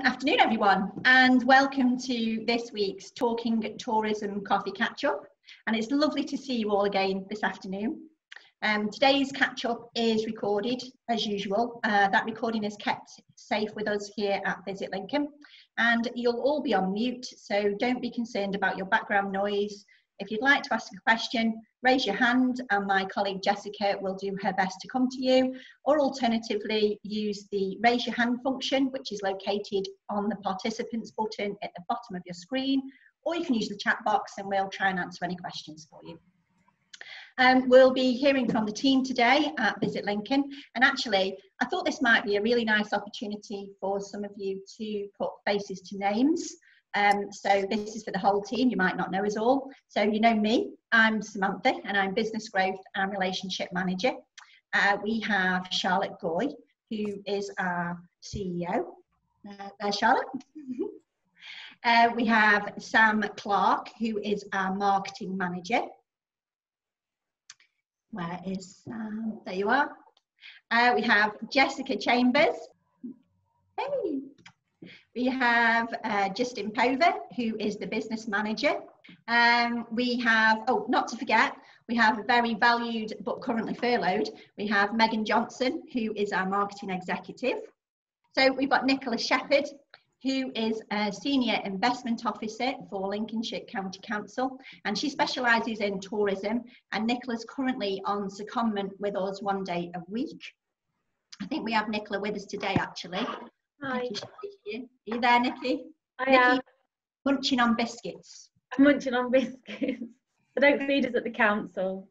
Afternoon, everyone, and welcome to this week's Talking Tourism Coffee Catch-Up. And it's lovely to see you all again this afternoon. Today's catch-up is recorded, as usual. That recording is kept safe with us here at Visit Lincoln. And you'll all be on mute, so don't be concerned about your background noise. If you'd like to ask a question, raise your hand and my colleague Jessica will do her best to come to you, or alternatively use the raise your hand function, which is located on the participants button at the bottom of your screen, or you can use the chat box and we'll try and answer any questions for you. We'll be hearing from the team today at Visit Lincoln, and actually I thought this might be a really nice opportunity for some of you to put faces to names. So this is for the whole team. You might not know us all. So you know me, I'm Samantha and I'm Business Growth and Relationship Manager. We have Charlotte Goy, who is our CEO. There's Charlotte. We have Sam Clark, who is our Marketing Manager. Where is Sam? There you are. We have Jessica Chambers. Hey. We have Justin Pover, who is the business manager. We have, oh, not to forget, we have a very valued but currently furloughed. We have Megan Johnson, who is our marketing executive. So we've got Nicola Shepherd, who is a senior investment officer for Lincolnshire County Council, and she specialises in tourism. And Nicola's currently on secondment with us one day a week. I think we have Nicola with us today, actually. Hi. Are you there, Nikki? I am. Munching on biscuits. I'm munching on biscuits. They don't feed us at the council.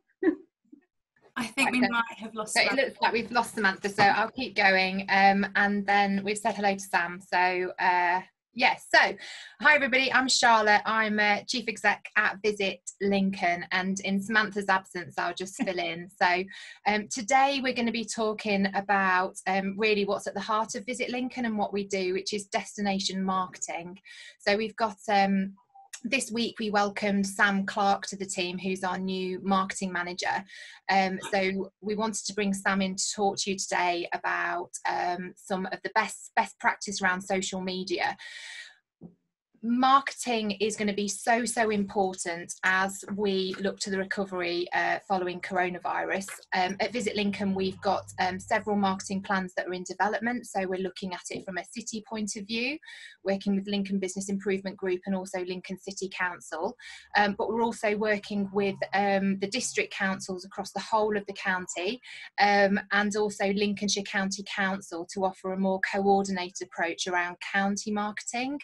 I think we might have lost Samantha. It looks like we've lost Samantha, so I'll keep going. And then we've said hello to Sam. So, yes. So, hi everybody, I'm Charlotte. I'm Chief Exec at Visit Lincoln, and in Samantha's absence, I'll just fill in. So, today we're going to be talking about really what's at the heart of Visit Lincoln and what we do, which is destination marketing. So, we've got this week we welcomed Sam Clark to the team, who's our new marketing manager. So we wanted to bring Sam in to talk to you today about some of the best practice around social media. Marketing is going to be so important as we look to the recovery following coronavirus. At Visit Lincoln, we've got several marketing plans that are in development. So we're looking at it from a city point of view, working with Lincoln Business Improvement Group and also Lincoln City Council. But we're also working with the district councils across the whole of the county, and also Lincolnshire County Council to offer a more coordinated approach around county marketing.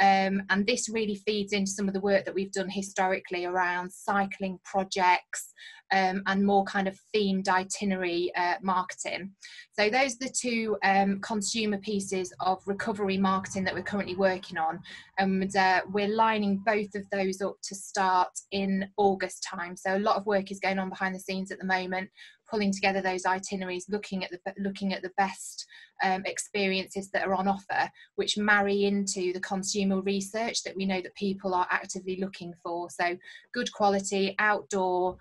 And this really feeds into some of the work that we've done historically around cycling projects and more kind of themed itinerary marketing. So those are the two consumer pieces of recovery marketing that we're currently working on, and we're lining both of those up to start in August time. So a lot of work is going on behind the scenes at the moment, pulling together those itineraries, looking at the best experiences that are on offer, which marry into the consumer research that we know that people are actively looking for. So good quality outdoor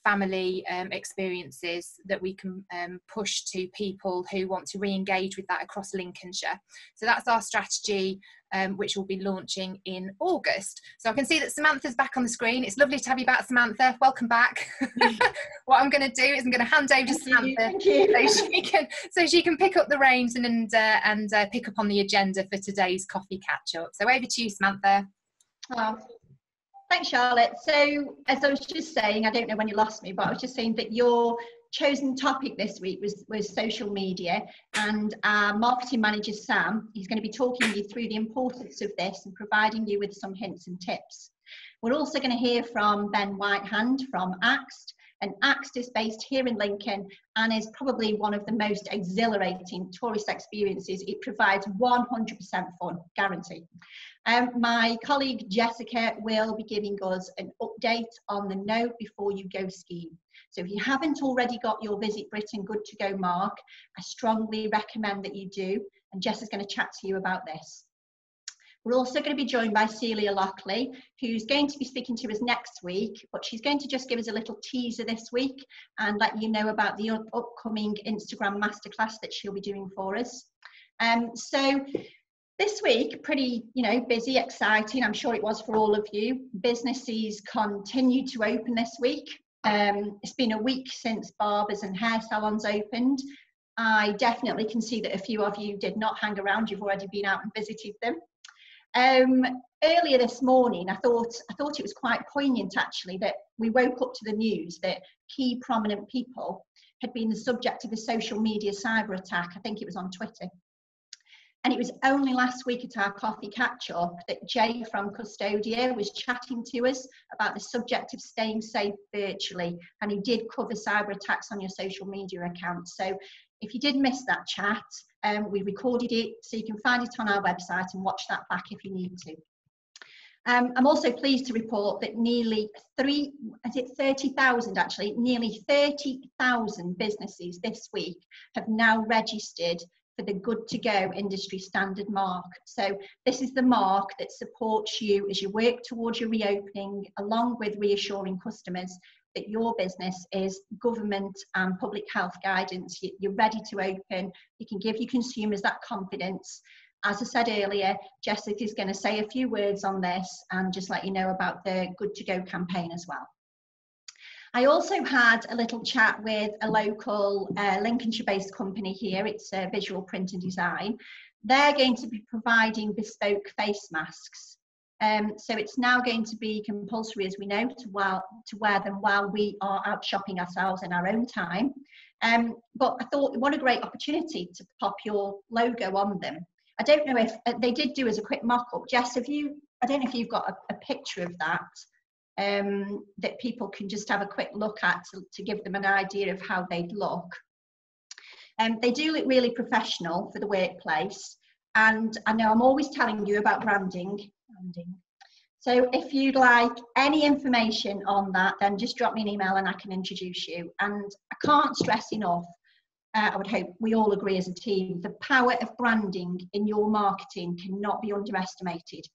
family experiences that we can push to people who want to re-engage with that across Lincolnshire. So that's our strategy, which will be launching in August. So I can see that Samantha's back on the screen. It's lovely to have you back, Samantha. Welcome back. What I'm going to do is I'm going to hand over to Samantha so she can pick up the reins and pick up on the agenda for today's coffee catch-up. So over to you, Samantha. Oh. Thanks, Charlotte. So as I was just saying, I don't know when you lost me, but I was just saying that your chosen topic this week was social media, and our marketing manager, Sam, is going to be talking you through the importance of this and providing you with some hints and tips. We're also going to hear from Ben Whitehand from Axt, and Axt is based here in Lincoln and is probably one of the most exhilarating tourist experiences. It provides 100% fun, guarantee. My colleague Jessica will be giving us an update on the Know Before You Go scheme. So if you haven't already got your Visit Britain Good to Go mark, I strongly recommend that you do, and Jess is going to chat to you about this. We're also going to be joined by Celia Lockley, who's going to be speaking to us next week, but she's going to just give us a little teaser this week and let you know about the upcoming Instagram Masterclass that she'll be doing for us. So This week, pretty, busy, exciting. I'm sure it was for all of you. Businesses continue to open this week. It's been a week since barbers and hair salons opened. I definitely can see that a few of you did not hang around. You've already been out and visited them. Earlier this morning, I thought it was quite poignant actually that we woke up to the news that key prominent people had been the subject of a social media cyber attack. I think it was on Twitter. And it was only last week at our coffee catch-up that Jay from Custodia was chatting to us about the subject of staying safe virtually, and he did cover cyber attacks on your social media accounts. So if you did miss that chat, we recorded it, so you can find it on our website and watch that back if you need to. I'm also pleased to report that nearly 30,000 actually, nearly 30,000 businesses this week have now registered for the Good to Go industry standard mark. So this is the mark that supports you as you work towards your reopening, along with reassuring customers that your business is government and public health guidance. You're ready to open. You can give your consumers that confidence. As I said earlier, Jessica's going to say a few words on this and just let you know about the Good to Go campaign as well. I also had a little chat with a local Lincolnshire-based company here. It's Visual Print and Design. They're going to be providing bespoke face masks. So it's now going to be compulsory, as we know, to wear them while we are out shopping ourselves in our own time. But I thought, what a great opportunity to pop your logo on them. I don't know if they did do as a quick mock-up. Jess, I don't know if you've got a picture of that that people can just have a quick look at to give them an idea of how they'd look. They do look really professional for the workplace, and I know I'm always telling you about branding. So if you'd like any information on that, then just drop me an email and I can introduce you. And I can't stress enough, I would hope we all agree as a team, the power of branding in your marketing cannot be underestimated.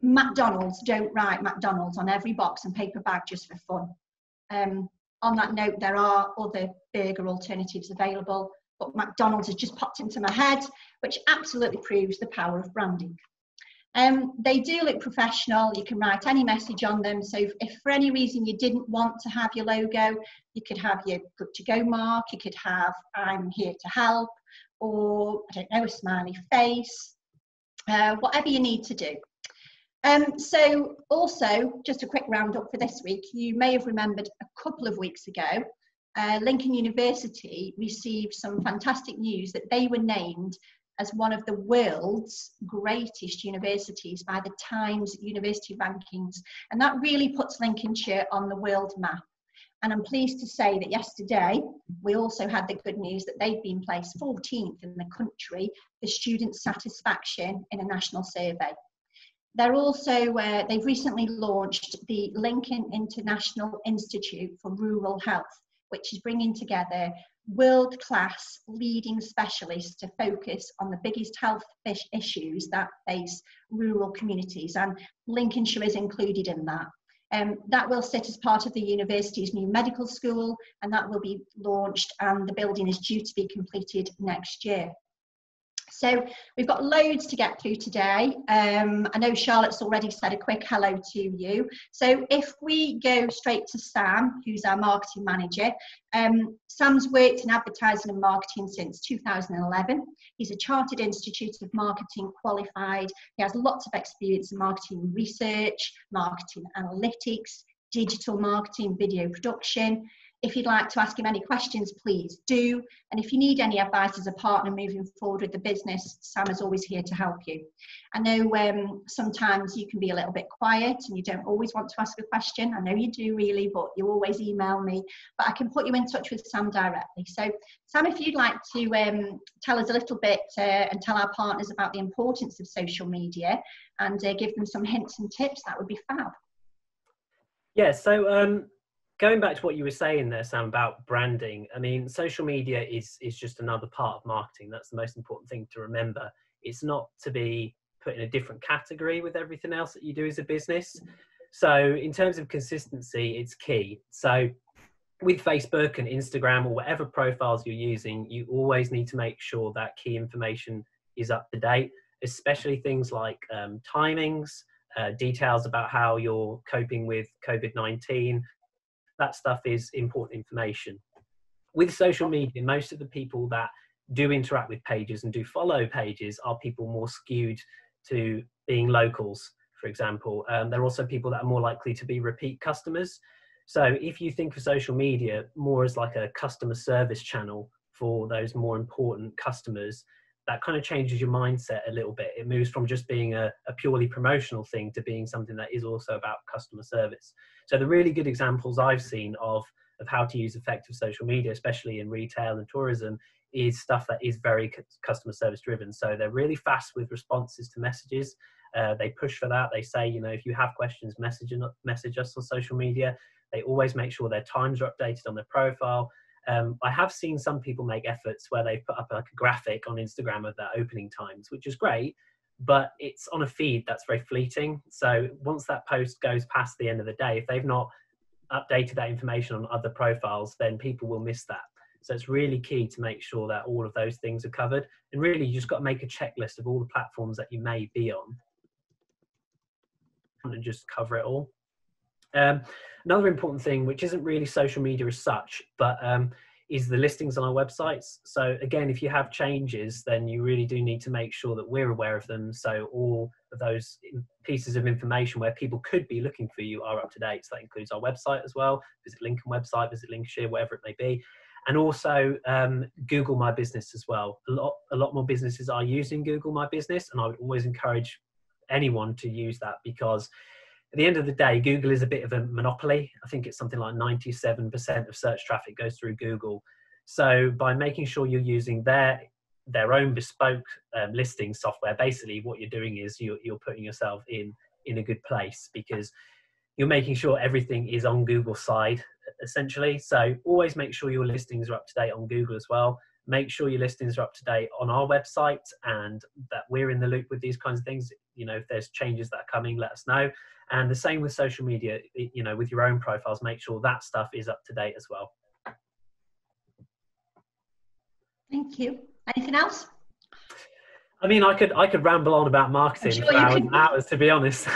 McDonald's don't write McDonald's on every box and paper bag just for fun. On that note, there are other burger alternatives available, but McDonald's has just popped into my head, which absolutely proves the power of branding. They do look professional. You can write any message on them. So if for any reason you didn't want to have your logo, you could have your Good to Go mark, you could have I'm here to help, or I don't know, a smiley face, whatever you need to do. So also, just a quick roundup for this week, you may have remembered a couple of weeks ago, Lincoln University received some fantastic news that they were named as one of the world's greatest universities by the Times University Rankings. And that really puts Lincolnshire on the world map. And I'm pleased to say that yesterday, we also had the good news that they've been placed 14th in the country for student satisfaction in a national survey. They're also, they've recently launched the Lincoln International Institute for Rural Health, which is bringing together world-class leading specialists to focus on the biggest health issues that face rural communities, and Lincolnshire is included in that. That will sit as part of the university's new medical school, and that will be launched, and the building is due to be completed next year. So we've got loads to get through today. I know Charlotte's already said a quick hello to you. So if we go straight to Sam, who's our marketing manager, Sam's worked in advertising and marketing since 2011. He's a Chartered Institute of Marketing qualified. He has lots of experience in marketing research, marketing analytics, digital marketing, video production. If you'd like to ask him any questions, please do. And if you need any advice as a partner moving forward with the business, Sam is always here to help you. I know sometimes you can be a little bit quiet and you don't always want to ask a question. I know you do really, but you always email me. But I can put you in touch with Sam directly. So Sam, if you'd like to tell us a little bit and tell our partners about the importance of social media and give them some hints and tips, that would be fab. Yeah, so going back to what you were saying there, Sam, about branding, I mean, social media is just another part of marketing. That's the most important thing to remember. It's not to be put in a different category with everything else that you do as a business. So in terms of consistency, it's key. So with Facebook and Instagram or whatever profiles you're using, you always need to make sure that key information is up to date. especially things like timings, details about how you're coping with COVID-19. That stuff is important information. With social media, most of the people that do interact with pages and do follow pages are people more skewed to being locals, for example. They're also people that are more likely to be repeat customers. So if you think of social media more as like a customer service channel for those more important customers, that kind of changes your mindset a little bit. It moves from just being a purely promotional thing to being something that is also about customer service. So the really good examples I've seen of how to use effective social media, especially in retail and tourism, is stuff that is very customer service driven. So they're really fast with responses to messages. They push for that. They say, you know, if you have questions, message us on social media. They always make sure their times are updated on their profile. I have seen some people make efforts where they put up like a graphic on Instagram of their opening times, which is great, but it's on a feed that's very fleeting. So once that post goes past the end of the day, if they've not updated that information on other profiles, then people will miss that. So it's really key to make sure that all of those things are covered. And really, you just got to make a checklist of all the platforms that you may be on and just cover it all. Another important thing, which isn't really social media as such, but is the listings on our websites. So again, if you have changes, then you really do need to make sure that we're aware of them. So all of those pieces of information where people could be looking for you are up to date. So that includes our website as well. Visit Lincoln website, visit Lincolnshire, whatever it may be. And also Google My Business as well. A lot more businesses are using Google My Business, and I would always encourage anyone to use that, because at the end of the day, Google is a bit of a monopoly. I think it's something like 97% of search traffic goes through Google. So by making sure you're using their own bespoke listing software, basically what you're doing is you're putting yourself in a good place, because you're making sure everything is on Google's side, essentially. So always make sure your listings are up to date on Google as well. Make sure your listings are up to date on our website, and that we're in the loop with these kinds of things. You know, if there's changes that are coming, let us know. And the same with social media, you know, with your own profiles, make sure that stuff is up to date as well. Thank you. Anything else? I mean, I could ramble on about marketing for hours and hours, to be honest.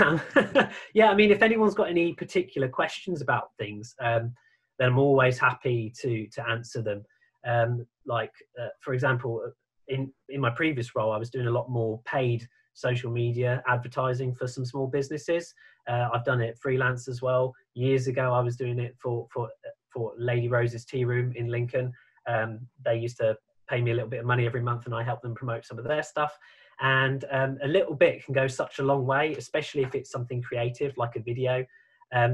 Yeah, I mean, if anyone's got any particular questions about things, then I'm always happy to answer them. For example, in my previous role, I was doing a lot more paid social media advertising for some small businesses. I've done it freelance as well. Years ago, I was doing it for Lady Rose's Tea Room in Lincoln. They used to pay me a little bit of money every month, and I help them promote some of their stuff. And a little bit can go such a long way, especially if it's something creative like a video.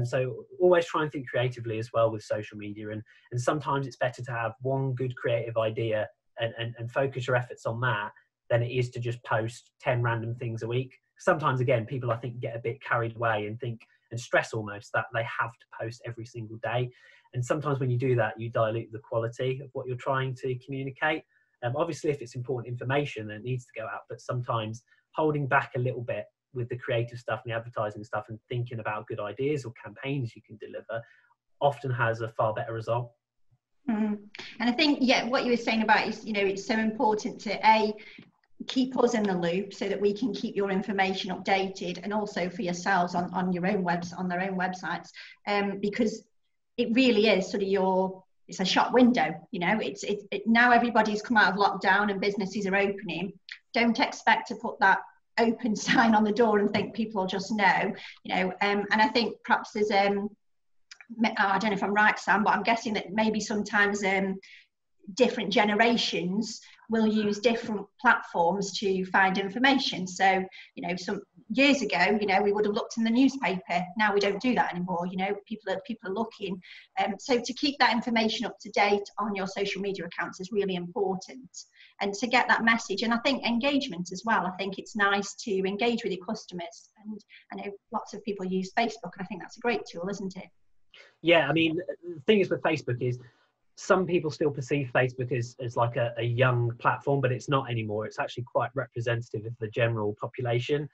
So always try and think creatively as well with social media. And sometimes it's better to have one good creative idea and focus your efforts on that than it is to just post 10 random things a week. Sometimes, again, people, I think, get a bit carried away and stress almost that they have to post every single day. And sometimes when you do that, you dilute the quality of what you're trying to communicate. Obviously, if it's important information, then it needs to go out. But sometimes holding back a little bit with the creative stuff and the advertising stuff and thinking about good ideas or campaigns you can deliver often has a far better result. And I think, yeah, what you were saying about is, you know, it's so important to keep us in the loop so that we can keep your information updated, and also for yourselves on your own on their own websites, because it really is sort of it's a shop window. You know, it's now everybody's come out of lockdown and businesses are opening. Don't expect to put that open sign on the door and think people will just know, you know. And I think perhaps there's I don't know if I'm right, Sam, but I'm guessing that maybe sometimes different generations will use different platforms to find information. So, you know, some years ago, you know, we would have looked in the newspaper. Now we don't do that anymore. You know, people are looking. So to keep that information up to date on your social media accounts is really important, and to get that message. And I think engagement as well. I think it's nice to engage with your customers. And I know lots of people use Facebook, and I think that's a great tool, isn't it? Yeah, I mean, the thing is with Facebook is some people still perceive Facebook as like a young platform, but it's not anymore. It's actually quite representative of the general population.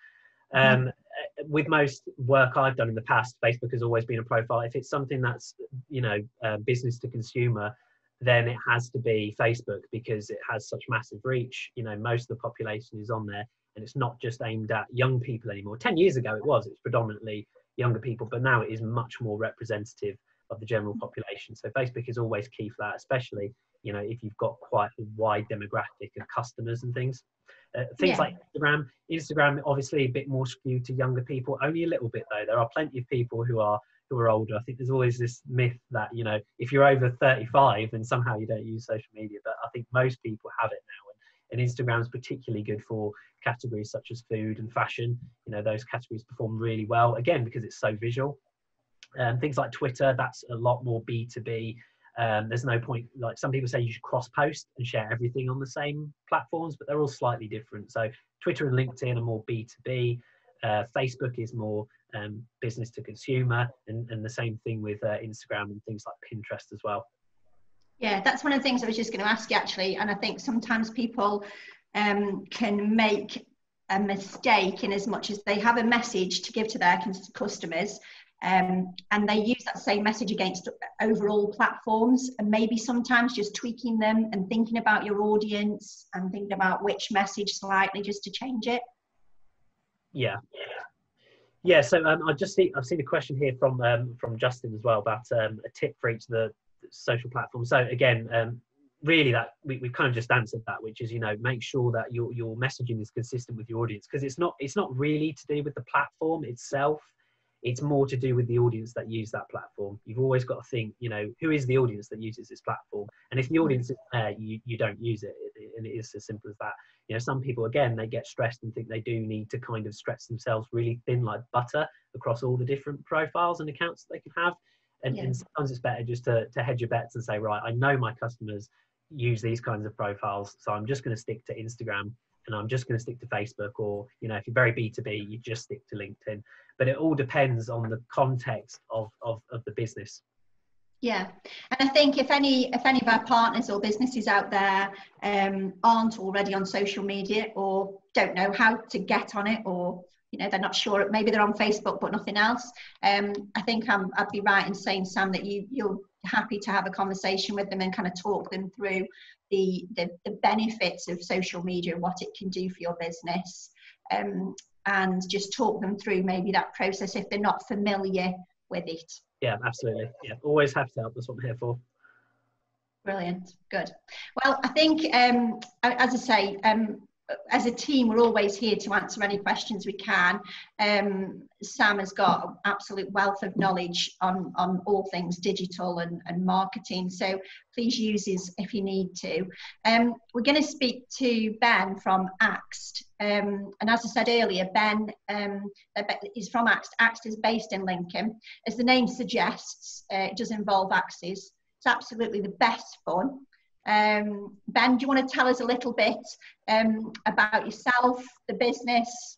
With most work I've done in the past, Facebook has always been a profile. If it's something that's, you know, business to consumer, then it has to be Facebook, because it has such massive reach. You know, most of the population is on there. and it's not just aimed at young people anymore. 10 years ago it was predominantly younger people, but now it is much more representative of the general population. So Facebook is always key for that, especially, you know, if you've got quite a wide demographic of customers and things. Things like Instagram obviously a bit more skewed to younger people, only a little bit though. There are plenty of people who are older. I think there's always this myth that, you know, if you're over 35 then somehow you don't use social media, but I think most people have it now, and Instagram is particularly good for categories such as food and fashion. You know, those categories perform really well, again because it's so visual. Things like Twitter, that's a lot more B2B. There's no point, like some people say you should cross post and share everything on the same platforms, but they're all slightly different. So Twitter and LinkedIn are more B2B. Facebook is more business to consumer, and the same thing with Instagram and things like Pinterest as well. Yeah, that's one of the things I was just going to ask you actually, and I think sometimes people can make a mistake in as much as they have a message to give to their customers, and they use that same message against overall platforms, and maybe sometimes just tweaking them and thinking about your audience and thinking about which message slightly just to change it. Yeah. So I've seen a question here from Justin as well about a tip for each of the social platforms. So again, really that we've kind of just answered that, which is, you know, make sure that your messaging is consistent with your audience, because it's not really to do with the platform itself. It's more to do with the audience that use that platform. You've always got to think, you know, who is the audience that uses this platform? And if the audience is there, you don't use it. And it is as simple as that. You know, some people, again, they get stressed and think they do need to kind of stretch themselves really thin like butter across all the different profiles and accounts that they can have. And sometimes it's better just to hedge your bets and say, right, I know my customers use these kinds of profiles, so I'm just going to stick to Instagram, and I'm just going to stick to Facebook, or, you know, if you're very B2B, you just stick to LinkedIn. But it all depends on the context of the business. Yeah, and I think if any of our partners or businesses out there aren't already on social media or don't know how to get on it, or, you know, they're not sure, maybe they're on Facebook but nothing else, I think I'd be right in saying, Sam, that you're happy to have a conversation with them and kind of talk them through the benefits of social media and what it can do for your business, and just talk them through maybe that process if they're not familiar with it. Yeah, absolutely. Yeah, always have to help. That's what I'm here for. Brilliant. Good. Well, I think, as I say, as a team, we're always here to answer any questions we can. Sam has got an absolute wealth of knowledge on all things digital and marketing, so please use his if you need to. We're going to speak to Ben from Axt, and as I said earlier, Ben is from Axt. Axt is based in Lincoln. As the name suggests, it does involve axes. It's absolutely the best fun. Ben, do you want to tell us a little bit about yourself, the business,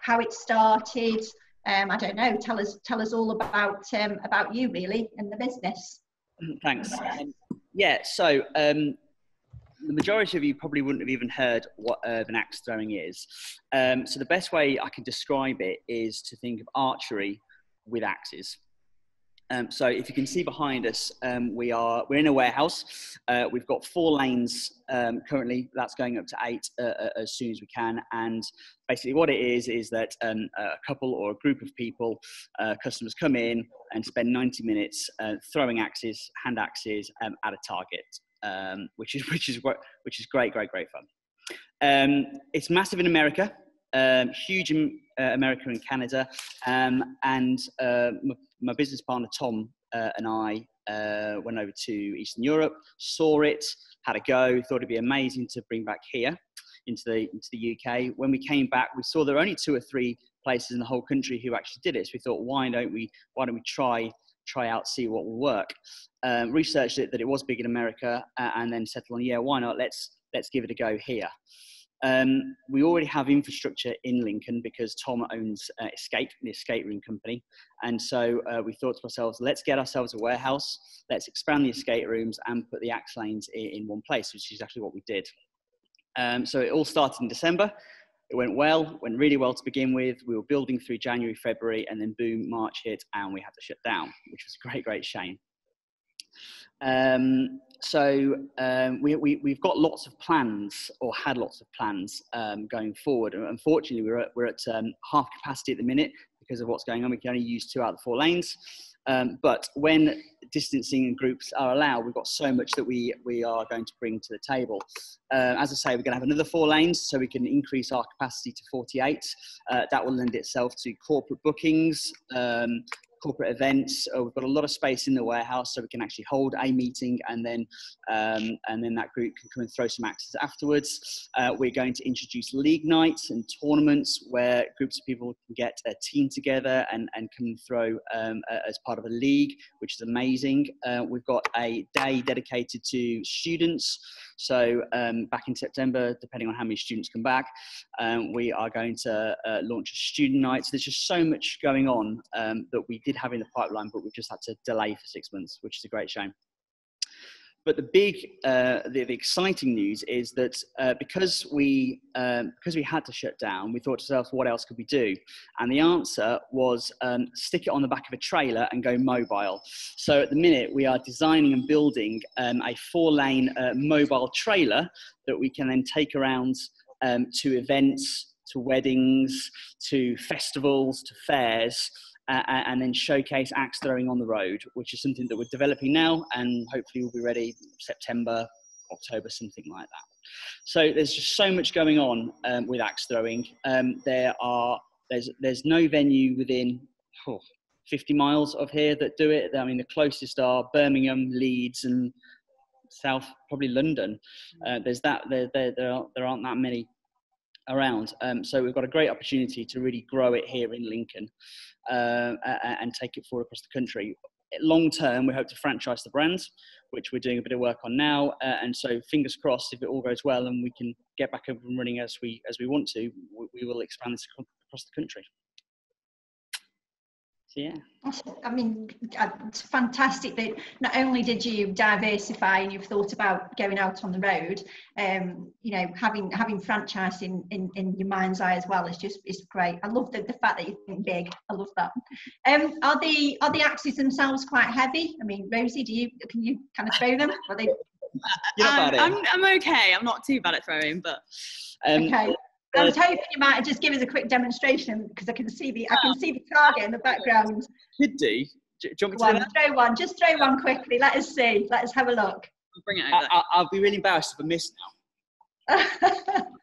how it started? I don't know. Tell us all about you really and the business. Thanks. Yeah. So the majority of you probably wouldn't have even heard what urban axe throwing is. So the best way I can describe it is to think of archery with axes. So if you can see behind us, we're in a warehouse. We've got 4 lanes currently. That's going up to 8 as soon as we can. And basically what it is that a couple or a group of people, customers come in and spend 90 minutes throwing axes, hand axes at a target, which is great fun. It's massive in America. Huge in America and Canada, and my business partner Tom and I went over to Eastern Europe, saw it, had a go, thought it'd be amazing to bring back here into the UK. When we came back, we saw there were only 2 or 3 places in the whole country who actually did it. So we thought, why don't we try out, see what will work. Researched it that it was big in America, and then settled on, yeah, why not? Let's give it a go here. We already have infrastructure in Lincoln because Tom owns Escape, the escape room company. And so we thought to ourselves, let's get ourselves a warehouse, let's expand the escape rooms and put the axe lanes in one place, which is exactly what we did. So it all started in December. It went really well to begin with. We were building through January, February, and then boom, March hit and we had to shut down, which was a great shame. We've got lots of plans, or had lots of plans going forward. Unfortunately, we're at half capacity at the minute because of what's going on. We can only use 2 out of the 4 lanes. But when distancing and groups are allowed, we've got so much that we are going to bring to the table. As I say, we're going to have another 4 lanes, so we can increase our capacity to 48. That will lend itself to corporate bookings, corporate events. We've got a lot of space in the warehouse, so we can actually hold a meeting, and then that group can come and throw some axes afterwards. We're going to introduce league nights and tournaments where groups of people can get a team together and come and throw as part of a league, which is amazing. We've got a day dedicated to students. So back in September, depending on how many students come back, we are going to launch a student night. So there's just so much going on that we did have in the pipeline, but we've just had to delay for 6 months, which is a great shame. But the big, the exciting news is that because we had to shut down, we thought to ourselves, what else could we do? And the answer was stick it on the back of a trailer and go mobile. So at the minute, we are designing and building a 4-lane mobile trailer that we can then take around to events, to weddings, to festivals, to fairs, and then showcase axe throwing on the road, which is something that we're developing now, and hopefully we'll be ready September, October, something like that. So there's just so much going on with axe throwing. There's no venue within 50 miles of here that do it. I mean, the closest are Birmingham, Leeds, and South, probably London. There aren't that many around. So we've got a great opportunity to really grow it here in Lincoln and take it forward across the country. Long term, we hope to franchise the brand, which we're doing a bit of work on now. And so fingers crossed, if it all goes well and we can get back up and running as we want to, we will expand this across the country. So, yeah. I mean, it's fantastic that not only did you diversify and you've thought about going out on the road, you know, having franchising in your mind's eye as well is great. I love the fact that you think big. I love that. Are the axes themselves quite heavy? I mean, Rosie, can you kind of throw them? Are they? I'm okay. I'm not too bad at throwing, but okay. I was hoping you might just give us a quick demonstration because I can see the target in the background. Could do. Do you want me to do that? Throw one. Just throw one quickly. Let us see. Let us have a look. I'll bring it over. I'll be really embarrassed if I miss now.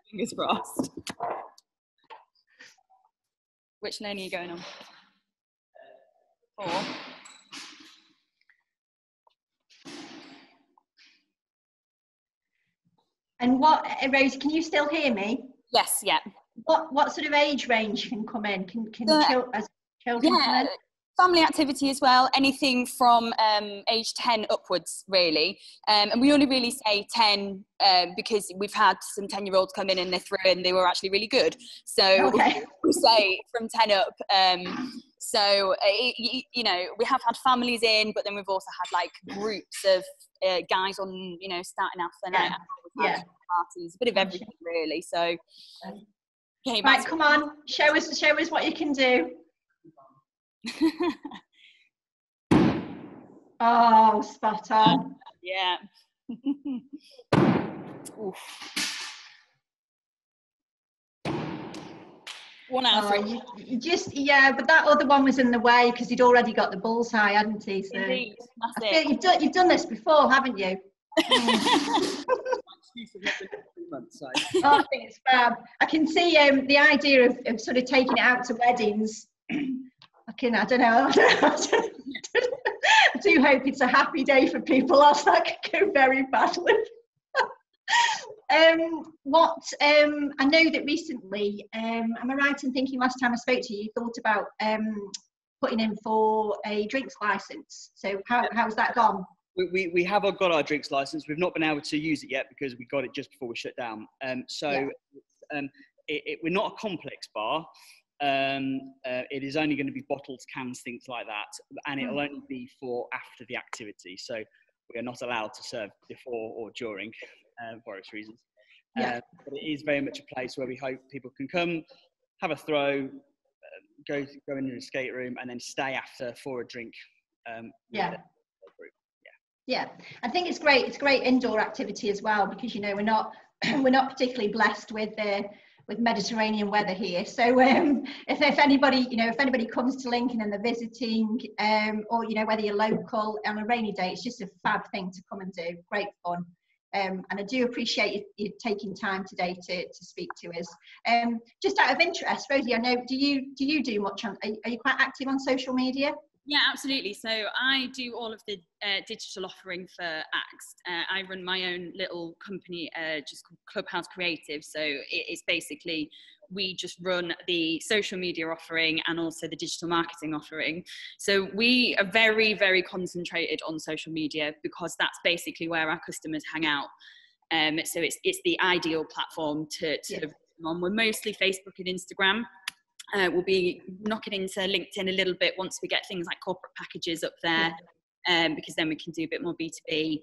Fingers crossed. Which lane are you going on? 4. And what, Rose, can you still hear me? Yes, yeah. What sort of age range can come in? Can children come in? Family activity as well, anything from age 10 upwards, really. And we only really say 10 because we've had some 10-year-olds come in and they threw and they were actually really good. So we say from 10 up. So, you know, we have had families in, but then we've also had like groups of guys on, you know, starting off the night. Parties, a bit of everything really. So, okay, right, come on, show us what you can do. Oh, spot on. Yeah. Oof. 1 out of 3. You just, but that other one was in the way because he'd already got the bullseye, hadn't he? So indeed, that's I feel you've done this before, haven't you? I think it's fab. I can see the idea of sort of taking it out to weddings. I don't know. I do hope it's a happy day for people, else that could go very badly. I know that recently, am I right in thinking last time I spoke to you, you thought about putting in for a drinks license. So how's that gone? We have got our drinks license. We've not been able to use it yet because we got it just before we shut down. We're not a complex bar. It is only going to be bottles, cans, things like that, and it'll only be for after the activity. So we are not allowed to serve before or during, for various reasons. But it is very much a place where we hope people can come, have a throw, go in an escape room, and then stay after for a drink. Yeah, I think it's great. It's great indoor activity as well, because you know we're not particularly blessed with Mediterranean weather here. So if anybody comes to Lincoln and they're visiting, or you know whether you're local on a rainy day, it's just a fab thing to come and do. Great fun. And I do appreciate you taking time today to speak to us. Just out of interest, Rosie, I know, do you do much on? Are you quite active on social media? Yeah, absolutely. So I do all of the digital offering for Axt. I run my own little company just called Clubhouse Creative. So it's basically, we just run the social media offering and also the digital marketing offering. So we are very, very concentrated on social media because that's basically where our customers hang out. So it's the ideal platform to on. We're mostly Facebook and Instagram. We'll be knocking into LinkedIn a little bit once we get things like corporate packages up there, because then we can do a bit more B2B.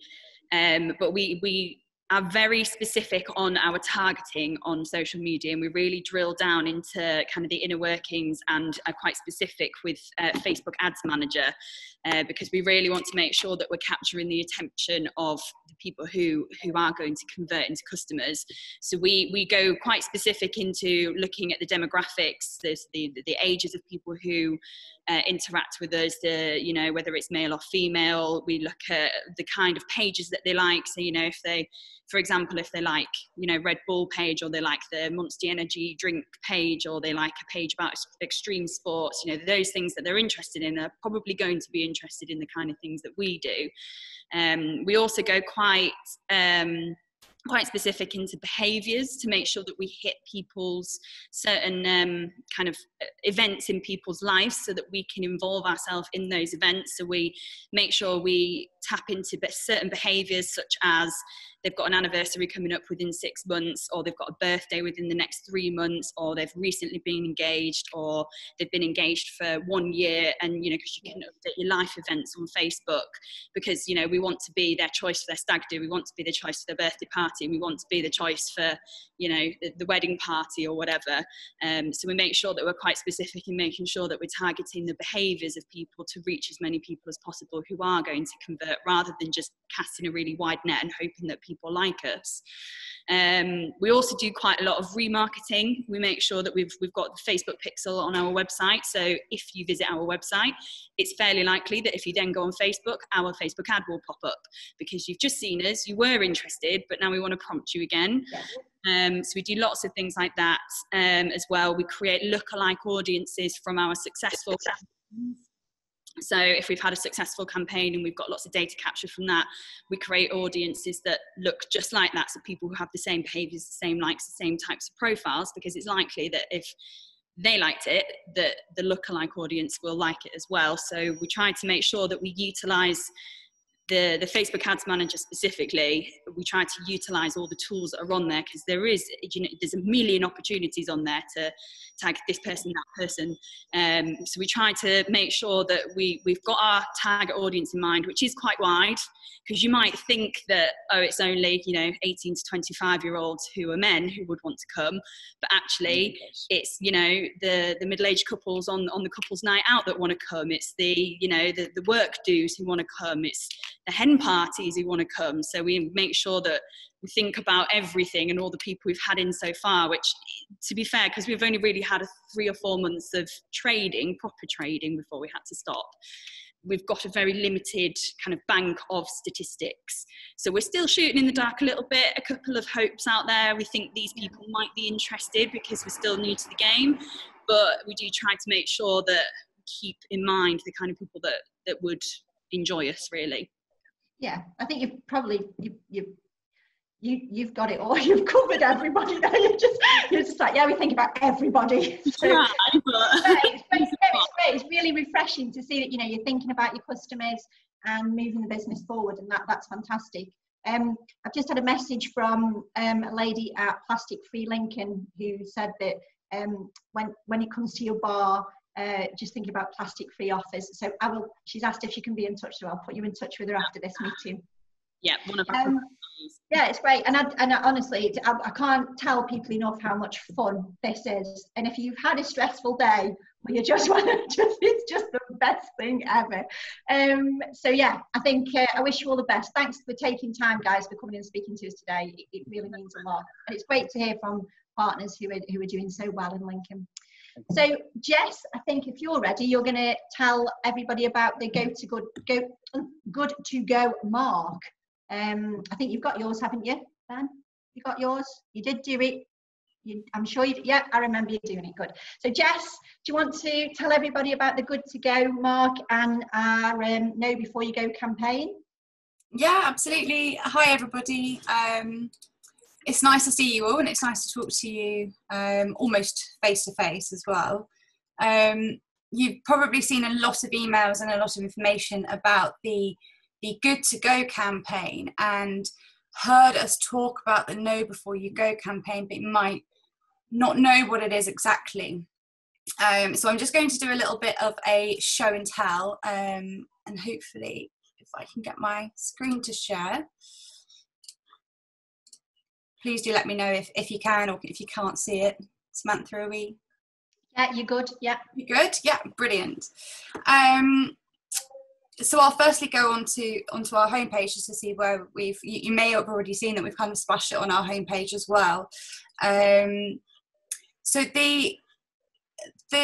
But we are very specific on our targeting on social media, and we really drill down into kind of the inner workings and are quite specific with Facebook Ads Manager, because we really want to make sure that we're capturing the attention of the people who are going to convert into customers. So we go quite specific into looking at the demographics, the ages of people who interact with us, you know, whether it's male or female. We look at the kind of pages that they like. So, you know, if they, for example, if they like, you know, Red Bull page, or they like the Monster Energy drink page, or they like a page about extreme sports, you know, those things that they're interested in are probably going to be interested in the kind of things that we do. We also go quite specific into behaviours to make sure that we hit people's certain kind of events in people's lives, so that we can involve ourselves in those events. So we make sure we tap into certain behaviours, such as they've got an anniversary coming up within 6 months, or they've got a birthday within the next 3 months, or they've recently been engaged, or they've been engaged for 1 year. And, you know, because you can update your life events on Facebook, because, you know, we want to be their choice for their stag do, we want to be the choice for their birthday party, and we want to be the choice for, you know, the wedding party or whatever. So we make sure that we're quite specific in making sure that we're targeting the behaviours of people to reach as many people as possible who are going to convert, rather than just casting a really wide net and hoping that people like us. We also do quite a lot of remarketing. We make sure that we've got the Facebook pixel on our website. So if you visit our website, it's fairly likely that if you then go on Facebook, our Facebook ad will pop up, because you've just seen us, you were interested, but now we want to prompt you again. So we do lots of things like that as well. We create lookalike audiences from our successful campaigns. So if we've had a successful campaign and we've got lots of data captured from that, we create audiences that look just like that. So people who have the same behaviours, the same likes, the same types of profiles, because it's likely that if they liked it, that the lookalike audience will like it as well. So we try to make sure that we utilise the Facebook Ads Manager specifically. We try to utilize all the tools that are on there, because there's a million opportunities on there to tag this person, that person. So we try to make sure that we've got our target audience in mind, which is quite wide, because you might think that, oh, it's only, you know, 18 to 25-year-olds who are men who would want to come, but actually it's, you know, the middle-aged couples on the couples night out that want to come. It's the, you know, the work dues who want to come. It's the hen parties who want to come. So we make sure that we think about everything and all the people we've had in so far, which, to be fair, because we've only really had 3 or 4 months of trading, proper trading, before we had to stop, we've got a very limited kind of bank of statistics. So we're still shooting in the dark a little bit, a couple of hopes out there. We think these people might be interested because we're still new to the game, but we do try to make sure that we keep in mind the kind of people that would enjoy us, really. Yeah, I think you've probably you've got it all. You've covered everybody. You're just like, yeah, we think about everybody. So, it's great. It's really refreshing to see that, you know, you're thinking about your customers and moving the business forward, and that's fantastic. I've just had a message from a lady at Plastic Free Lincoln who said that when it comes to your bar, just thinking about plastic free offers. So she's asked if you can be in touch, so I'll put you in touch with her after this meeting. Yeah, one of our Yeah, it's great, and honestly, I can't tell people enough how much fun this is. And if you've had a stressful day, or you just want to, it's just the best thing ever. So yeah, I think I wish you all the best. Thanks for taking time, guys, for coming and speaking to us today. It really means a lot, and it's great to hear from partners who are doing so well in Lincoln. So Jess, I think if you're ready, you're going to tell everybody about the good to go mark. I think you've got yours, haven't you, Ben? You got yours? You did do it. I'm sure you did. Yeah, I remember you doing it. Good. So Jess, do you want to tell everybody about the good to go mark and our Know Before You Go campaign? Yeah, absolutely. Hi everybody. It's nice to see you all, and it's nice to talk to you almost face to face as well. You've probably seen a lot of emails and a lot of information about the Good to Go campaign, and heard us talk about the Know Before You Go campaign, but you might not know what it is exactly. So I'm just going to do a little bit of a show and tell, and hopefully if I can get my screen to share. Please do let me know if you can, or if you can't see it. Samantha, are we? Yeah, you're good. Yeah. You're good? Yeah, brilliant. So I'll firstly go onto our homepage just to see where you may have already seen that we've kind of splashed it on our homepage as well. So the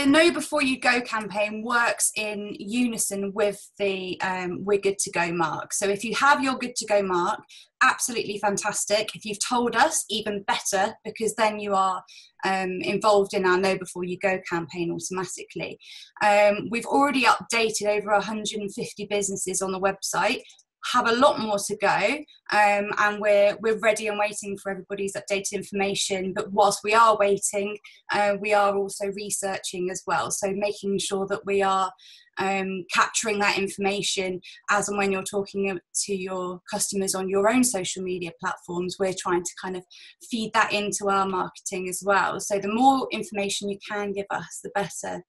Know Before You Go campaign works in unison with the We're Good to Go mark. So if you have your Good to Go mark, absolutely fantastic. If you've told us, even better, because then you are involved in our Know Before You Go campaign automatically. We've already updated over 150 businesses on the website. Have a lot more to go, and we're ready and waiting for everybody's updated information. But whilst we are waiting, we are also researching as well, so making sure that we are capturing that information as and when you're talking to your customers on your own social media platforms. We're trying to kind of feed that into our marketing as well, so the more information you can give us, the better.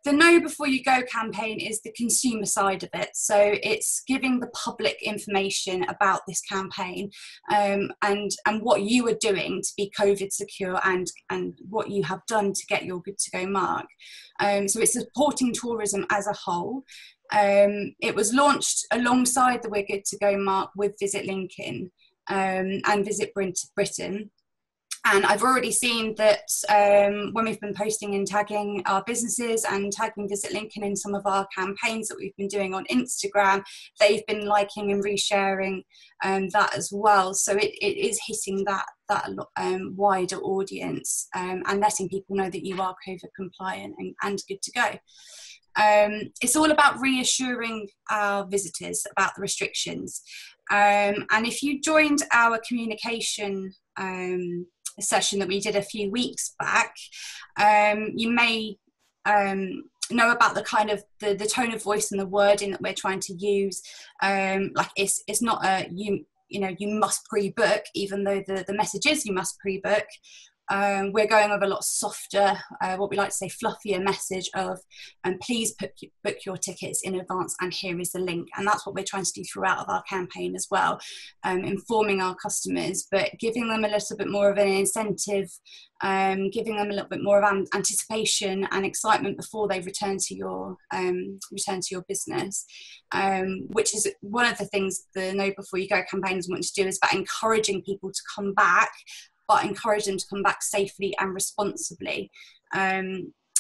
The Know Before You Go campaign is the consumer side of it. So it's giving the public information about this campaign, and what you are doing to be COVID secure, and what you have done to get your Good to Go mark. So it's supporting tourism as a whole. It was launched alongside the We're Good to Go mark with Visit Lincoln and Visit Britain. And I've already seen that when we've been posting and tagging our businesses and tagging Visit Lincoln in some of our campaigns that we've been doing on Instagram, they've been liking and resharing that as well. So it is hitting that wider audience, and letting people know that you are COVID compliant and good to go. It's all about reassuring our visitors about the restrictions. And if you joined our communication session that we did a few weeks back, you may know about the kind of the tone of voice and the wording that we're trying to use. Like it's not a you must pre-book, even though the message is you must pre-book. We're going with a lot softer, what we like to say fluffier message of please book your tickets in advance, and here is the link. And that's what we're trying to do throughout of our campaign as well, informing our customers, but giving them a little bit more of an incentive, giving them a little bit more of anticipation and excitement before they return to your business, which is one of the things the Know Before You Go campaigns want to do, is about encouraging people to come back, but encourage them to come back safely and responsibly,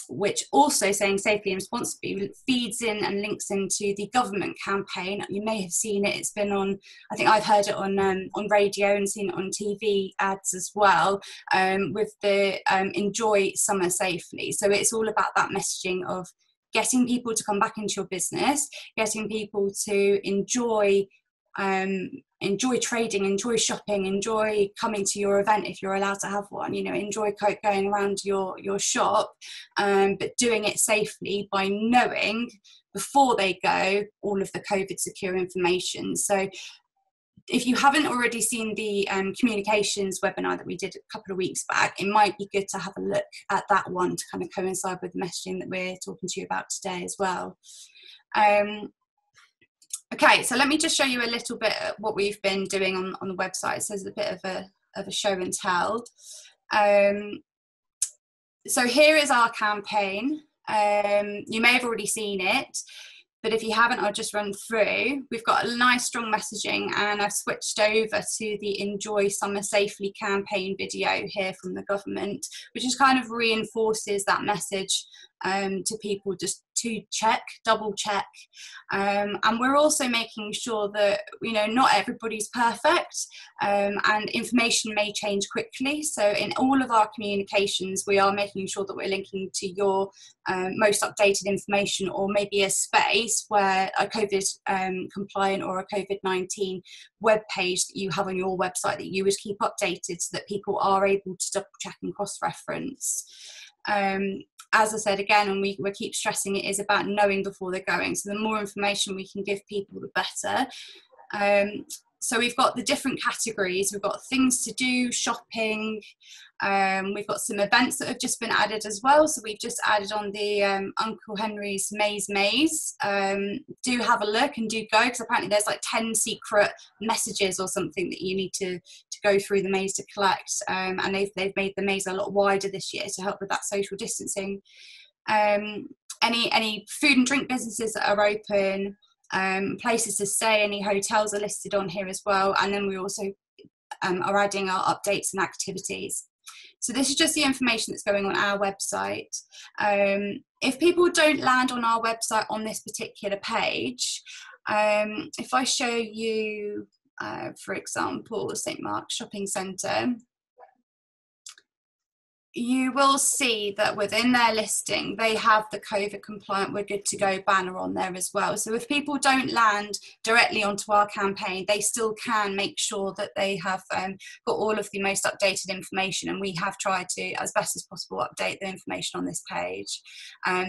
which also saying safely and responsibly feeds in and links into the government campaign. You may have seen it, it's been on, I think I've heard it on radio and seen it on TV ads as well, with the enjoy summer safely. So it's all about that messaging of getting people to come back into your business, getting people to enjoy trading, enjoy shopping, enjoy coming to your event if you're allowed to have one, enjoy going around your shop, but doing it safely by knowing before they go all of the COVID secure information. So if you haven't already seen the communications webinar that we did a couple of weeks back, it might be good to have a look at that one to kind of coincide with the messaging that we're talking to you about today as well. Okay, so let me just show you a little bit of what we've been doing on the website. So there's a bit of a show and tell. So here is our campaign. You may have already seen it, but if you haven't, I'll just run through. We've got a nice strong messaging, and I've switched over to the Enjoy Summer Safely campaign video here from the government, which just kind of reinforces that message to people, just to double check. And we're also making sure that, you know, not everybody's perfect, and information may change quickly. So in all of our communications, we are making sure that we're linking to your most updated information, or maybe a space where a COVID compliant or a COVID-19 web page that you have on your website that you would keep updated, so that people are able to double check and cross-reference. As I said again, and we keep stressing, it is about knowing before they're going. So the more information we can give people, the better. So we've got the different categories. We've got things to do, shopping. We've got some events that have just been added as well. So we've just added on the Uncle Henry's Maze. Do have a look and do go, because apparently there's like 10 secret messages or something that you need to go through the maze to collect. And they've made the maze a lot wider this year to help with that social distancing. Any food and drink businesses that are open, places to stay, any hotels are listed on here as well. And then we also are adding our updates and activities. So this is just the information that's going on our website. If people don't land on our website on this particular page, if I show you, for example, St. Mark's Shopping Centre, you will see that within their listing, they have the COVID compliant We're Good to Go banner on there as well. So if people don't land directly onto our campaign, they still can make sure that they have got all of the most updated information, and we have tried to, as best as possible, update the information on this page.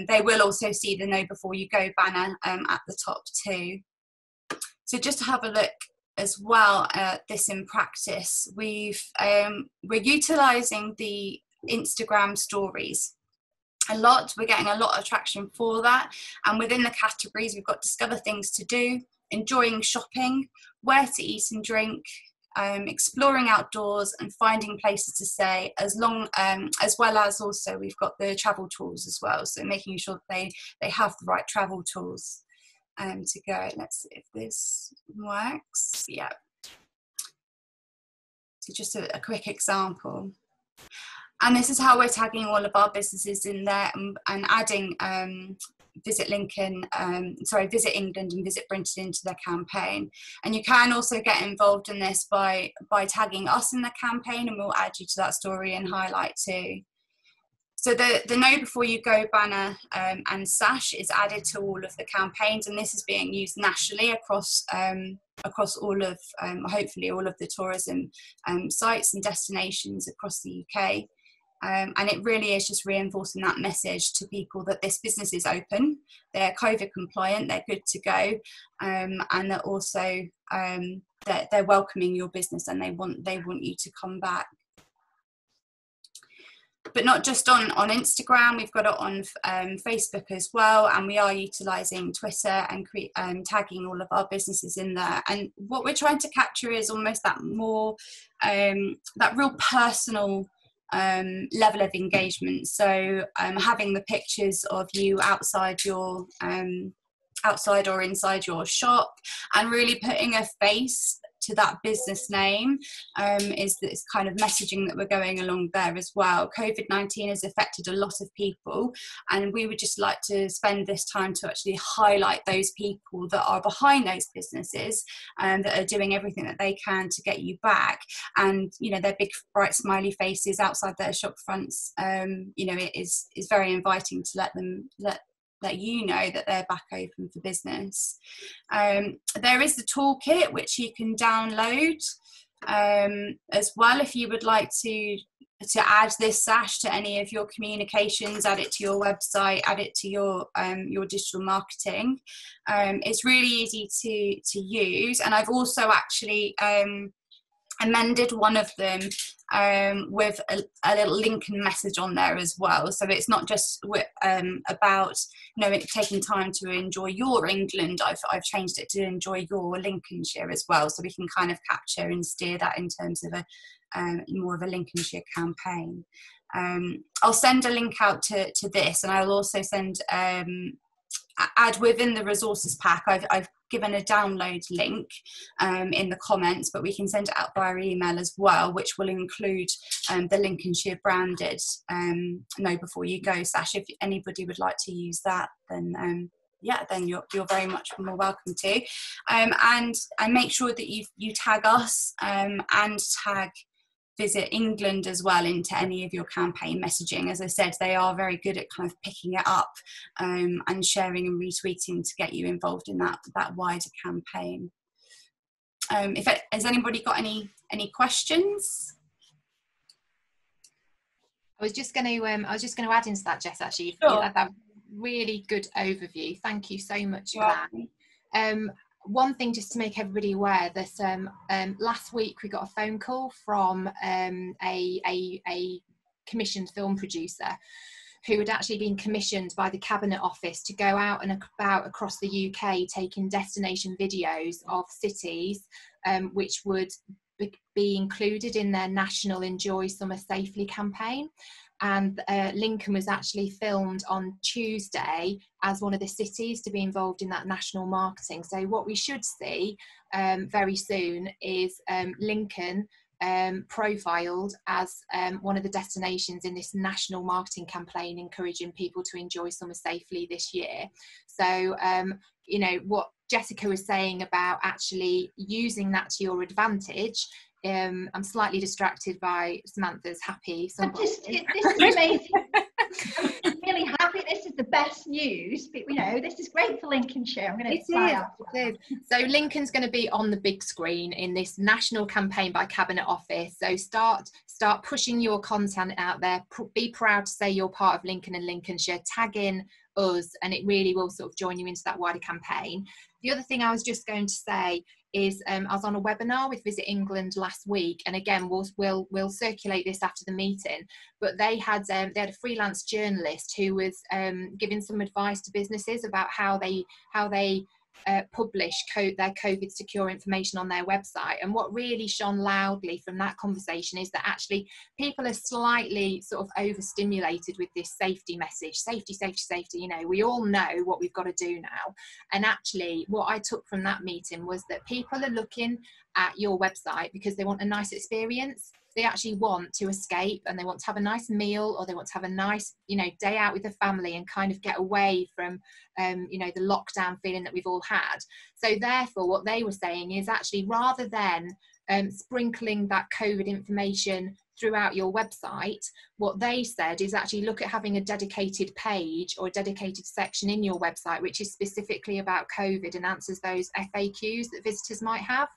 They will also see the Know Before You Go banner at the top too. So just to have a look as well at this in practice, we're utilising the Instagram stories a lot. We're getting a lot of traction for that, and within the categories we've got discover things to do, enjoying shopping, where to eat and drink, exploring outdoors, and finding places to stay, as well as also we've got the travel tools as well, so making sure that they have the right travel tools to go. Let's see if this works. Yeah, so just a quick example. And this is how we're tagging all of our businesses in there, and adding Visit England and Visit Brinton into their campaign. And you can also get involved in this by tagging us in the campaign, and we'll add you to that story and highlight too. So the Know Before You Go banner and sash is added to all of the campaigns, and this is being used nationally across all of, hopefully all of the tourism sites and destinations across the UK. And it really is just reinforcing that message to people that this business is open, they're COVID compliant, they're good to go, and that also that they're welcoming your business, and they want you to come back. But not just on Instagram, we've got it on Facebook as well, and we are utilising Twitter and tagging all of our businesses in there. And what we're trying to capture is almost that more that real personal level of engagement. So having the pictures of you outside or inside your shop, and really putting a face to that business name is this kind of messaging that we're going along there as well. COVID-19 has affected a lot of people, and we would just like to spend this time to actually highlight those people that are behind those businesses and that are doing everything that they can to get you back. And you know, their big bright smiley faces outside their shop fronts, you know, it is very inviting to let you know that they're back open for business. There is the toolkit which you can download as well if you would like to add this sash to any of your communications, add it to your website, add it to your digital marketing. It's really easy to use, and I've also actually amended one of them with a little Lincoln message on there as well. So it's not just about, you know, taking time to enjoy your England. I've changed it to enjoy your Lincolnshire as well, so we can kind of capture and steer that in terms of a more of a Lincolnshire campaign. I'll send a link out to this, and I'll also send add within the resources pack. I've given a download link in the comments, but we can send it out via email as well, which will include the Lincolnshire branded Know Before You Go sash. If anybody would like to use that, then yeah, then you're very much more welcome to. And make sure that you tag us and tag Visit England as well into any of your campaign messaging. As I said, they are very good at kind of picking it up and sharing and retweeting to get you involved in that wider campaign. Has anybody got any questions? I was just going to add into that, Jess. Actually, Sure. you had that really good overview. Thank you so much for that. One thing just to make everybody aware that last week we got a phone call from a commissioned film producer who had actually been commissioned by the Cabinet Office to go out and about across the UK taking destination videos of cities which would be included in their national Enjoy Summer Safely campaign. And Lincoln was actually filmed on Tuesday as one of the cities to be involved in that national marketing. So what we should see very soon is Lincoln profiled as one of the destinations in this national marketing campaign, encouraging people to enjoy summer safely this year. So you know what Jessica was saying about actually using that to your advantage. I'm slightly distracted by Samantha's happy. This is amazing. I'm really happy. This is the best news. But, you know, this is great for Lincolnshire. I'm going to fly out. So Lincoln's going to be on the big screen in this national campaign by Cabinet Office. So start pushing your content out there. Be proud to say you're part of Lincoln and Lincolnshire. Tag in us, and it really will sort of join you into that wider campaign. The other thing I was just going to say is I was on a webinar with Visit England last week, and again we'll circulate this after the meeting, but they had a freelance journalist who was giving some advice to businesses about how they publish their COVID secure information on their website. And what really shone loudly from that conversation is that actually people are slightly sort of overstimulated with this safety message, safety, you know, we all know what we've got to do now. And actually what I took from that meeting was that people are looking at your website because they want a nice experience. They actually want to escape, and they want to have a nice meal, or they want to have a nice, you know, day out with the family and kind of get away from, you know, the lockdown feeling that we've all had. So therefore, what they were saying is actually rather than sprinkling that COVID information throughout your website, what they said is actually look at having a dedicated page or a dedicated section in your website which is specifically about COVID and answers those FAQs that visitors might have.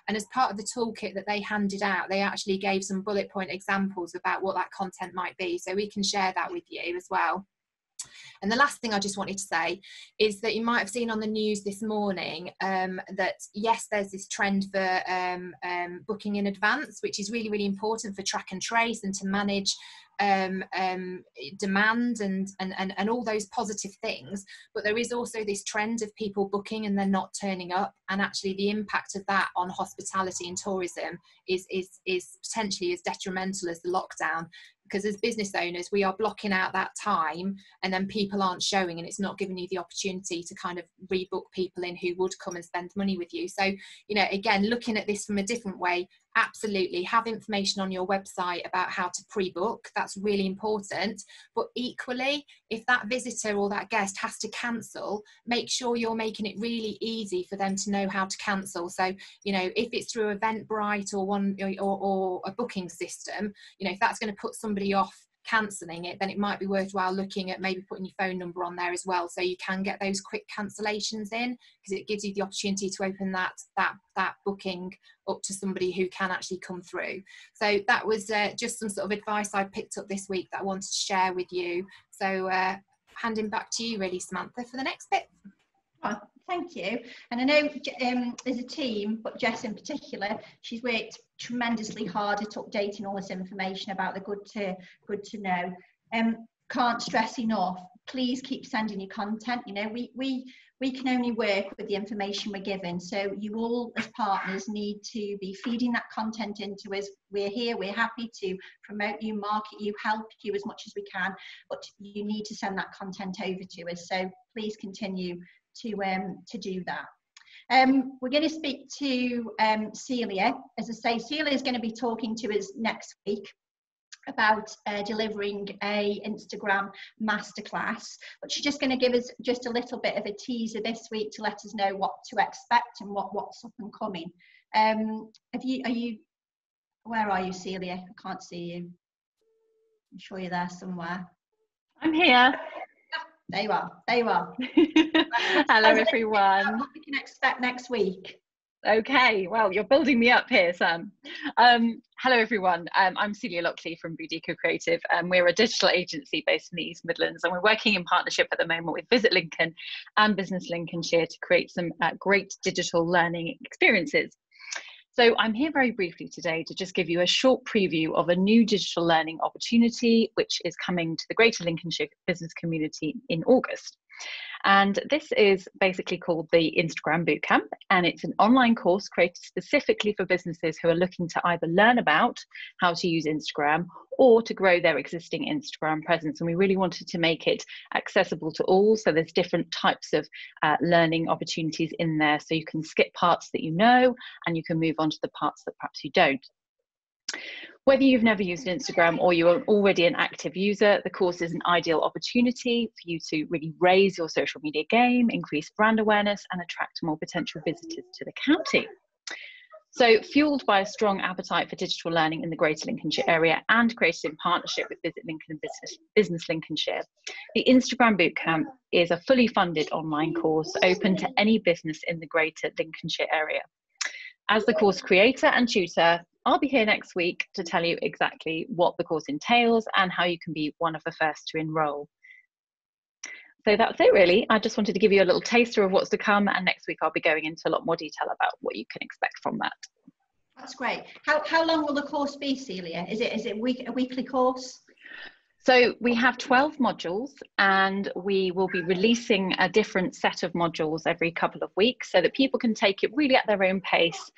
And as part of the toolkit that they handed out, they actually gave some bullet point examples about what that content might be, so we can share that with you as well. And the last thing I just wanted to say is that you might have seen on the news this morning that yes, there's this trend for booking in advance, which is really, really important for track and trace and to manage demand and all those positive things. But there is also this trend of people booking and they're not turning up, and actually the impact of that on hospitality and tourism is potentially as detrimental as the lockdown. Because as business owners, we are blocking out that time, and then people aren't showing, and it's not giving you the opportunity to kind of rebook people in who would come and spend money with you. So, you know, again, looking at this from a different way, absolutely have information on your website about how to pre-book. That's really important. But equally, if that visitor or that guest has to cancel, make sure you're making it really easy for them to know how to cancel. So, you know, if it's through Eventbrite or a booking system, you know, if that's going to put somebody off cancelling it, then it might be worthwhile looking at maybe putting your phone number on there as well, so you can get those quick cancellations in, because it gives you the opportunity to open that booking up to somebody who can actually come through. So that was just some sort of advice I picked up this week that I wanted to share with you. So handing back to you really, Samantha, for the next bit. Oh, Thank you. And I know as a team, but Jess in particular, she's worked tremendously hard at updating all this information about the good to know. Can't stress enough, please keep sending your content. You know, we can only work with the information we're given, so you all as partners need to be feeding that content into us. We're here, we're happy to promote you, market you, help you as much as we can, but you need to send that content over to us, so please continue to do that. We're going to speak to Celia. As I say, Celia is going to be talking to us next week about delivering a Instagram masterclass, but she's just going to give us just a little bit of a teaser this week to let us know what to expect and what's up and coming. Where are you, Celia? I can't see you. I'm sure you're there somewhere. I'm here. There you are. There you are. Hello, everyone. What we can expect next week. Okay, well, you're building me up here, Sam. Hello, everyone. I'm Celia Lockley from Boudico Creative, and we're a digital agency based in the East Midlands, and we're working in partnership at the moment with Visit Lincoln and Business Lincolnshire to create some great digital learning experiences. So I'm here very briefly today to just give you a short preview of a new digital learning opportunity, which is coming to the Greater Lincolnshire business community in August. And this is basically called the Instagram Bootcamp, and it's an online course created specifically for businesses who are looking to either learn about how to use Instagram or to grow their existing Instagram presence. And we really wanted to make it accessible to all, so there's different types of learning opportunities in there, so you can skip parts that you know and you can move on to the parts that perhaps you don't. Whether you've never used Instagram or you're already an active user, the course is an ideal opportunity for you to really raise your social media game, increase brand awareness, and attract more potential visitors to the county. So, fueled by a strong appetite for digital learning in the Greater Lincolnshire area and created in partnership with Visit Lincoln and Business Lincolnshire, the Instagram Bootcamp is a fully funded online course open to any business in the Greater Lincolnshire area. As the course creator and tutor, I'll be here next week to tell you exactly what the course entails and how you can be one of the first to enrol. So that's it really. I just wanted to give you a little taster of what's to come, and next week I'll be going into a lot more detail about what you can expect from that. That's great. How long will the course be, Celia? Is it a weekly course? So we have 12 modules, and we will be releasing a different set of modules every couple of weeks so that people can take it really at their own pace,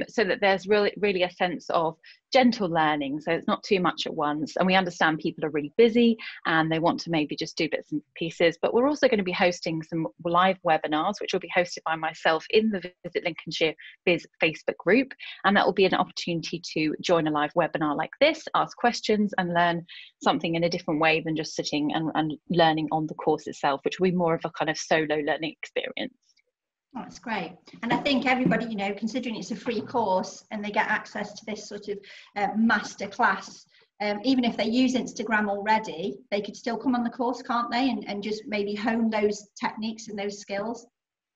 so that there's really a sense of gentle learning, so it's not too much at once. And we understand people are really busy and they want to maybe just do bits and pieces, but we're also going to be hosting some live webinars, which will be hosted by myself in the Visit Lincolnshire Biz Facebook group, and that will be an opportunity to join a live webinar like this, ask questions and learn something in a different way than just sitting and learning on the course itself, which will be more of a kind of solo learning experience. Oh, that's great. And I think everybody, you know, considering it's a free course and they get access to this sort of masterclass, even if they use Instagram already, they could still come on the course, can't they? And just maybe hone those techniques and those skills.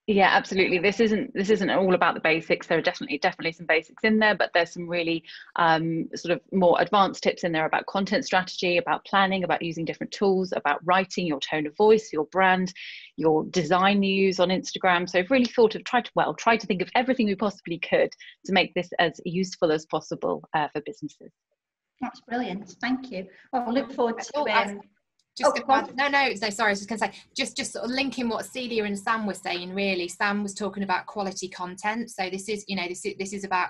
Yeah, absolutely. This isn't all about the basics. There are definitely some basics in there, but there's some really sort of more advanced tips in there about content strategy, about planning, about using different tools, about writing, your tone of voice, your brand, your design you use on Instagram. So I've really tried to think of everything we possibly could to make this as useful as possible for businesses. That's brilliant. Thank you. Well, we'll look forward to sorry, I was just going to say, just sort of linking what Celia and Sam were saying. Really, Sam was talking about quality content. So this is about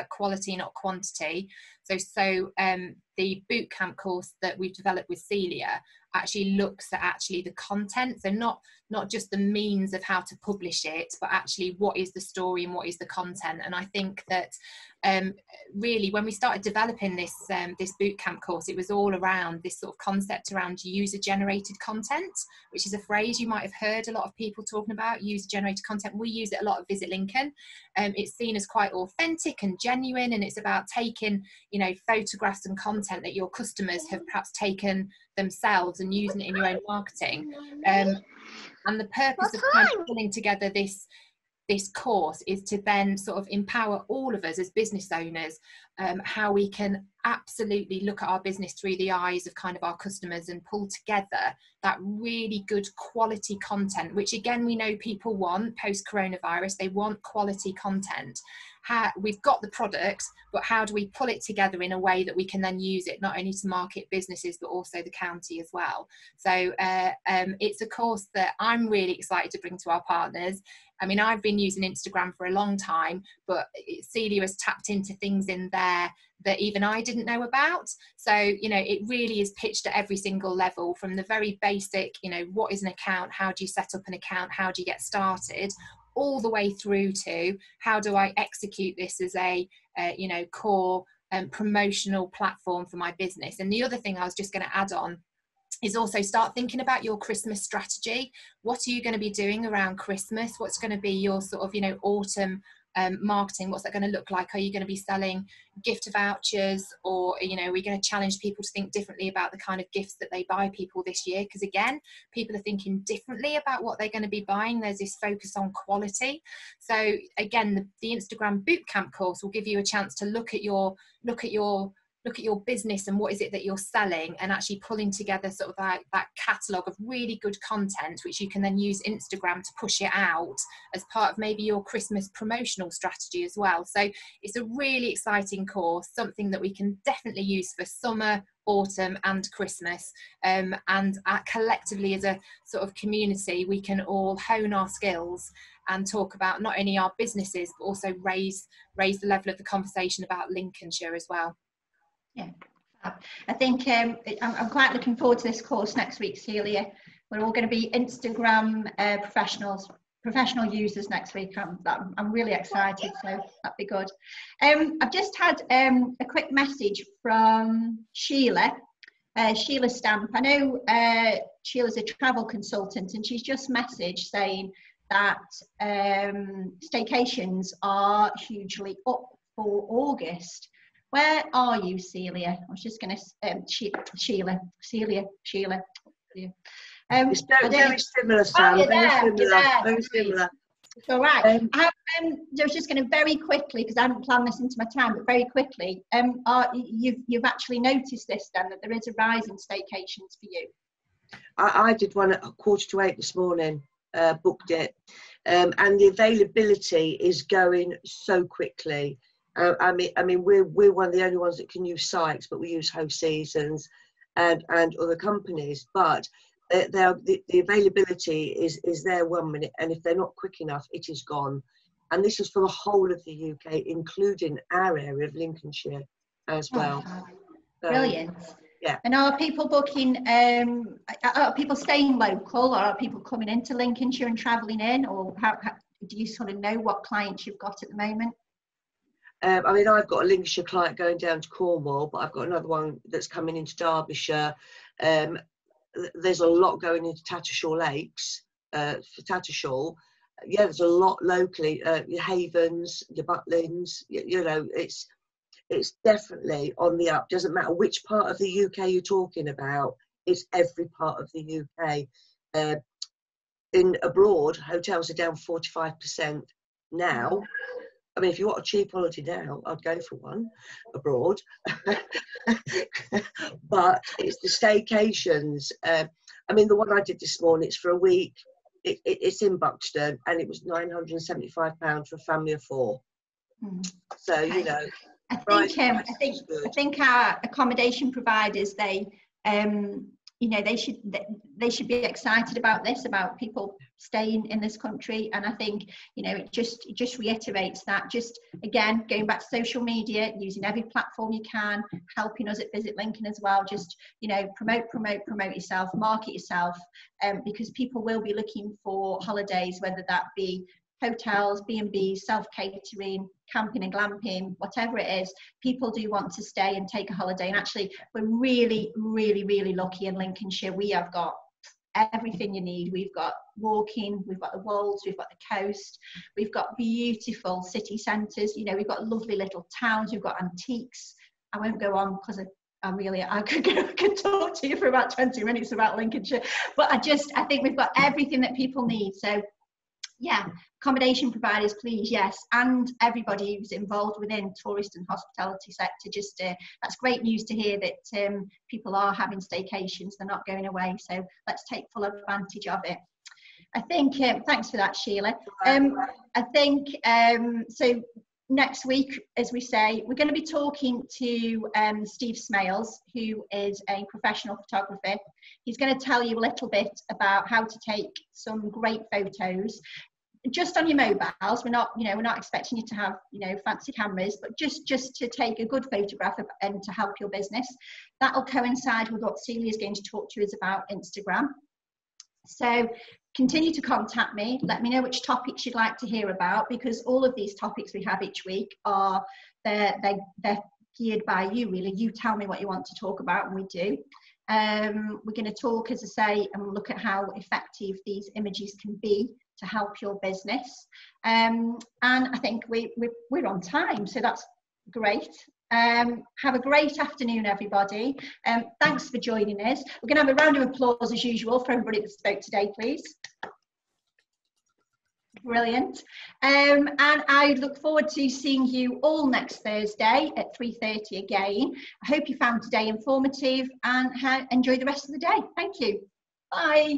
quality, not quantity. So the bootcamp course that we've developed with Celia actually looks at the content. So not just the means of how to publish it, but actually what is the story and what is the content. And I think that really when we started developing this bootcamp course, it was all around this sort of concept around user-generated content, which is a phrase you might have heard a lot of people talking about, user-generated content. We use it a lot at Visit Lincoln. It's seen as quite authentic and genuine, and it's about taking, you know, photographs and content that your customers have perhaps taken themselves and using it in your own marketing. And the purpose of kind of pulling together this this course is to then sort of empower all of us as business owners, how we can absolutely look at our business through the eyes of kind of our customers and pull together that really good quality content, which again, we know people want post coronavirus. They want quality content. We've got the product, but how do we pull it together in a way that we can then use it not only to market businesses but also the county as well? So it's a course that I'm really excited to bring to our partners. I mean, I've been using Instagram for a long time, but Celia has tapped into things in there that even I didn't know about. So, you know, it really is pitched at every single level, from the very basic, you know, what is an account? How do you set up an account? How do you get started? All the way through to how do I execute this as a, you know, core promotional platform for my business. And the other thing I was just going to add on is also start thinking about your Christmas strategy. What are you going to be doing around Christmas? What's going to be your sort of, you know, autumn marketing? What's that going to look like? Are you going to be selling gift vouchers, or, you know, are we going to challenge people to think differently about the kind of gifts that they buy people this year? Because again, people are thinking differently about what they're going to be buying. There's this focus on quality. So again, the Instagram bootcamp course will give you a chance to look at your business and what is it that you're selling, and actually pulling together sort of that catalogue of really good content, which you can then use Instagram to push it out as part of maybe your Christmas promotional strategy as well. So it's a really exciting course, something that we can definitely use for summer, autumn and Christmas, and collectively as a sort of community, we can all hone our skills and talk about not only our businesses but also raise the level of the conversation about Lincolnshire as well. Yeah, I think I'm quite looking forward to this course next week, Celia. We're all going to be Instagram professional users next week. I'm really excited, so that'd be good. I've just had a quick message from Sheila. Sheila Stamp. I know Sheila's a travel consultant, and she's just messaged saying that staycations are hugely up for August. Where are you, Celia? I was just going to Sheila. It's very similar, Sam. Oh, you're there. Very similar. It's all right. I was just going to very quickly, because I haven't planned this into my time, but very quickly, you've actually noticed this then, that there is a rise in staycations for you? I did one at 7:45 this morning, booked it, and the availability is going so quickly. I mean, we're one of the only ones that can use sites, but we use Host Seasons and other companies. But the availability is there 1 minute, and if they're not quick enough, it is gone. And this is for the whole of the UK, including our area of Lincolnshire as well. Oh, brilliant. Yeah. And are people booking? Are people staying local, or are people coming into Lincolnshire and travelling in, or how do you sort of know what clients you've got at the moment? I mean, I've got a Lincolnshire client going down to Cornwall, but I've got another one that's coming into Derbyshire. There's a lot going into Tattershall Lakes for Tattershall. Yeah, there's a lot locally. Your Havens, your Butlins. You know, it's definitely on the up. Doesn't matter which part of the UK you're talking about. It's every part of the UK. In abroad, hotels are down 45% now. I mean, if you want a cheap holiday now, I'd go for one abroad. But it's the staycations. I mean, the one I did this morning, it's for a week. It's in Buxton, and it was £975 for a family of 4. So, okay. You know, I think our accommodation providers, you know, they should be excited about this, about people staying in this country. And I think, you know, it just reiterates that. Just again, going back to social media, using every platform you can, helping us at Visit Lincoln as well. Just, you know, promote yourself, market yourself, because people will be looking for holidays, whether that be hotels, B&Bs, self-catering, camping and glamping, whatever it is. People do want to stay and take a holiday. And actually, we're really, really, really lucky in Lincolnshire. We have got everything you need. We've got walking, we've got the wolds, we've got the coast, we've got beautiful city centres. You know, we've got lovely little towns, we've got antiques. I won't go on because I could talk to you for about 20 minutes about Lincolnshire. But I think we've got everything that people need. So Yeah, accommodation providers, please, yes, and everybody who's involved within tourist and hospitality sector. Just that's great news to hear that people are having staycations, they're not going away, so let's take full advantage of it. I think, thanks for that, Sheila. I think, so next week, as we say, we're going to be talking to Steve Smales, who is a professional photographer. He's going to tell you a little bit about how to take some great photos just on your mobiles. We're not expecting you to have, fancy cameras, but just to take a good photograph and to help your business. That'll coincide with what Celia is going to talk to us about Instagram. So continue to contact me. Let me know which topics you'd like to hear about, because all of these topics we have each week are they're geared by you, really. You tell me what you want to talk about, and we do. We're going to talk, as I say, and look at how effective these images can be to help your business. And I think we're on time, so that's great. Have a great afternoon, everybody. Thanks for joining us. We're going to have a round of applause as usual for everybody that spoke today, please. Brilliant. And I look forward to seeing you all next Thursday at 3:30 again. I hope you found today informative, and enjoy the rest of the day. Thank you. Bye.